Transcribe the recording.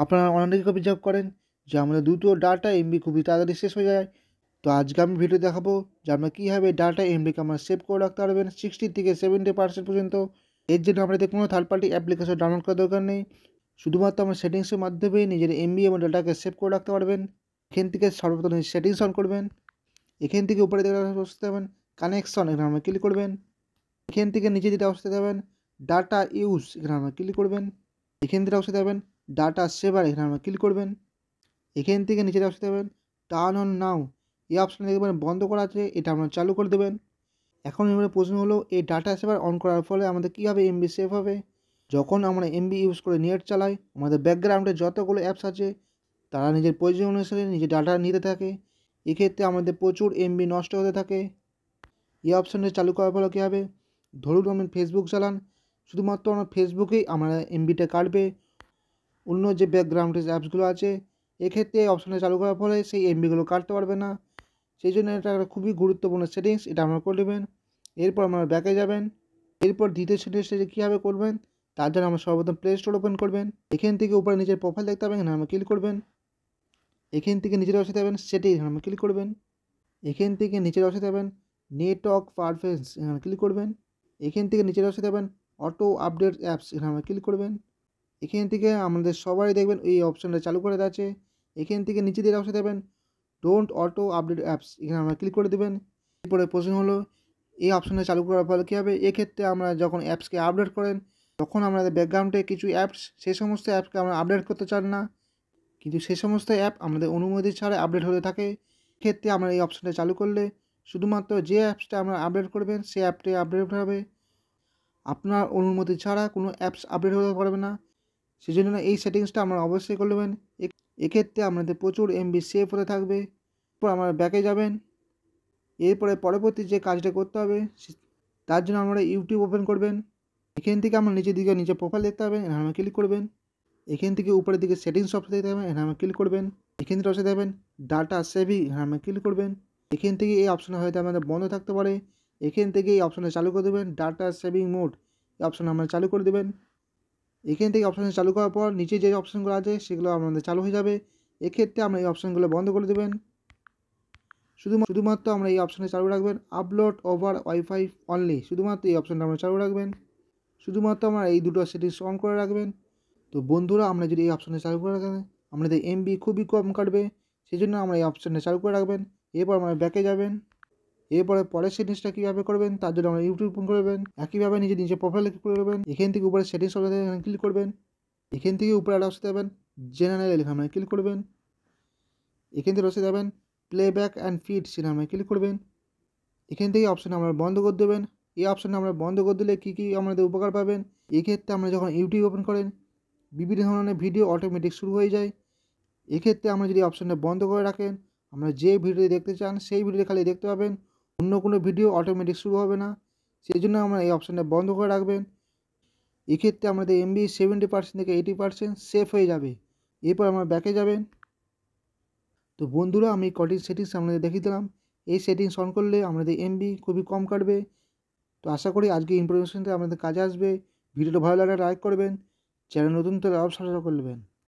আপনারা অনেকে অভিযোগ করেন যে আমাদের দ্রুত ডাটা এমবি খুবই তাড়াতাড়ি শেষ হয়ে যায়। তো আজকে আমি ভিডিও দেখাবো যে আপনারা কীভাবে ডাটা এমবিকে আমরা সেভ করে রাখতে পারবেন 60 থেকে 70% পর্যন্ত। এর জন্য আপনাদের কোনো থার্ড পার্টি অ্যাপ্লিকেশন ডাউনলোড করার দরকার নেই। শুধুমাত্র আমার সেটিংসের মাধ্যমেই নিজের এমবি এবং ডাটাকে সেভ করে রাখতে পারবেন। এখান থেকে সর্বপ্রথম সেটিংস অন করবেন। এখান থেকে উপরে দেখতে বসতে যাবেন কানেকশন, এখানে আমরা ক্লিক করবেন। এখান থেকে নিচে যেটা অবস্থা যাবেন ডাটা ইউজ, এখানে আমরা ক্লিক করবেন। এখান থেকে অবস্থা যাবেন ডাটা সেভার, এখানে আমরা ক্লিক করবেন। এখান থেকে নিচে অবস্থা যাবেন টার্ন অন নাও, এই অপশানে দেখবেন বন্ধ করা আছে, এটা আমরা চালু করে দেবেন। এখন এবারে প্রশ্ন হলো এই ডাটা সেভার অন করার ফলে আমাদের কীভাবে এমবি সেভ হবে। যখন আমরা এমবি ইউজ করে নেট চালাই, আমাদের ব্যাকগ্রাউন্ডে যতগুলো অ্যাপস আছে তারা নিজের প্রয়োজন অনুসারে নিজের ডাটা নিতে থাকে। এক্ষেত্রে আমাদের প্রচুর এমবি নষ্ট হতে থাকে। এই অপশানটা চালু করার ফলে কী হবে, ধরুন আপনি ফেসবুক চালান, শুধুমাত্র আমার ফেসবুকেই আমরা এমবিটা কাটবে। অন্য যে ব্যাকগ্রাউন্ডের অ্যাপসগুলো আছে এক্ষেত্রে এই অপশানটা চালু করার ফলে সেই এমবিগুলো কাটতে পারবে না। সেই জন্য এটা একটা খুবই গুরুত্বপূর্ণ সেটিংস, এটা আপনারা করে নেবেন। এরপর আপনারা ব্যাকে যাবেন। এরপর দ্বিতীয় সেটিংসটা কীভাবে করবেন তার জন্য আমরা সর্বপ্রথম প্লে স্টোর ওপেন করবেন। এখান থেকে উপরে নিজের প্রোফাইল দেখতে পাবেন, এখানে আমরা ক্লিক করবেন। এখান থেকে নিচের অবস্থায় যাবেন সেটিংস, এখানে আমরা ক্লিক করবেন। এখান থেকে নিচের অবস্থায় যাবেন নেটওয়ার্ক পারফরমেন্স, এখানে ক্লিক করবেন। এখান থেকে নিচের অবস্থায় যাবেন অটো আপডেট অ্যাপস, এখানে আমরা ক্লিক করবেন। এখান থেকে আমাদের সবাই দেখবেন এই অপশানটা চালু করে আছে। এখান থেকে নিচে দিয়ে অবস্থা দেবেন ডোন্ট অটো আপডেট অ্যাপস, এখানে আমরা ক্লিক করে দেবেন। এরপরে প্রশ্ন হলো এই অপশানটা চালু করার ফলে কী হবে, এক্ষেত্রে আমরা যখন অ্যাপসকে আপডেট করেন তখন আমাদের ব্যাকগ্রাউন্ডে কিছু অ্যাপস সেই সমস্ত অ্যাপকে আমরা আপডেট করতে চান না, কিন্তু সেই সমস্ত অ্যাপ আমাদের অনুমতি ছাড়া আপডেট হতে থাকে। এক্ষেত্রে আমরা এই অপশানটা চালু করলে শুধুমাত্র যে অ্যাপসটা আমরা আপডেট করবেন সেই অ্যাপটাই আপডেট হবে, আপনার অনুমতি ছাড়া কোনো অ্যাপস আপডেট হতে পারবে না। সেই জন্য এই সেটিংসটা আমরা অবশ্যই করে নেবেন। এক্ষেত্রে আপনাদের প্রচুর এমবি সেভ হতে থাকবে। এরপর আমরা ব্যাকে যাবেন। এরপরে পরবর্তী যে কাজটা করতে হবে তার জন্য আমরা ইউটিউব ওপেন করবেন। এখান থেকে আমরা নিচের দিকে নিচে প্রোফাইল দেখতে পাবেন, এখানে আমরা ক্লিক করবেন। এখান থেকে উপরের দিকে সেটিংস অপশন দেখতে পাবেন, এখানে আমরা ক্লিক করবেন। এখান থেকে অপশন দেবেন ডাটা সেভিং, এখানে আমরা ক্লিক করবেন। এখান থেকে এই অপশানটা হয়তো আমাদের বন্ধ থাকতে পারে, এখান থেকে এই অপশানটা চালু করে দেবেন ডাটা সেভিং মোড, এই অপশান আমরা চালু করে দেবেন। এখান থেকে অপশানটা চালু করার পর নিচে যে অপশানগুলো আছে সেগুলো আমাদের চালু হয়ে যাবে। এক্ষেত্রে আমরা এই অপশানগুলো বন্ধ করে দেবেন। শুধুমাত্র আমরা এই অপশানটা চালু রাখবেন আপলোড ওভার ওয়াইফাই অনলি, শুধুমাত্র এই অপশানটা আমরা চালু রাখবেন। শুধুমাত্র আমরা এই দুটো সেটিংস অন করে রাখবেন। তো বন্ধুরা, আমরা যদি এই অপশানটা চালু করে রাখেন আমাদের এমবি খুবই কম কাটবে, সেই জন্য আমরা এই অপশানটা চালু করে রাখবেন। এরপর আমরা ব্যাকে যাবেন। এরপরে পরের সেটিংসটা কীভাবে করবেন তার জন্য আমরা ইউটিউব ওপেন করবেন। একইভাবে নিচে প্রোফাইলে ক্লিক করবেন। এখান থেকে উপরে সেটিংস এখানে ক্লিক করবেন। এখান থেকে উপরে একটা অপশন দেবেন জেনারেল, এখানে ক্লিক করবেন। এখান থেকে অপশন দেবেন প্লেব্যাক অ্যান্ড ফিড, সেখানে ক্লিক করবেন। এখান থেকে অপশন আমরা বন্ধ করে দেবেন। এই অপশানটা আমরা বন্ধ করে দিলে কী কী আমাদের উপকার পাবেন, এক্ষেত্রে আমরা যখন ইউটিউব ওপেন করেন বিভিন্ন ধরনের ভিডিও অটোমেটিক শুরু হয়ে যায়। এক্ষেত্রে আমরা যদি অপশানটা বন্ধ করে রাখেন আমরা যে ভিডিও দেখতে চান সেই ভিডিও খালি দেখতে পাবেন, অন্য কোনো ভিডিও অটোমেটিক শুরু হবে না। সেই জন্য আমরা এই অপশানটা বন্ধ করে রাখবেন। এক্ষেত্রে আমাদের এমবি 70% থেকে 80% সেভ হয়ে যাবে। এরপর আমরা ব্যাকে যাবেন। তো বন্ধুরা, আমি কটি সেটিংস আপনাদের দেখিয়ে দিলাম। এই সেটিংস অন করলে আমাদের এমবি খুবই কম কাটবে। তো আশা করি আজকে ইনফরমেশনটা আপনাদের কাজে আসবে। ভিডিওটা ভালো লাগলে লাইক করবেন, চ্যানেল নতুন তো সাবস্ক্রাইব করবেন।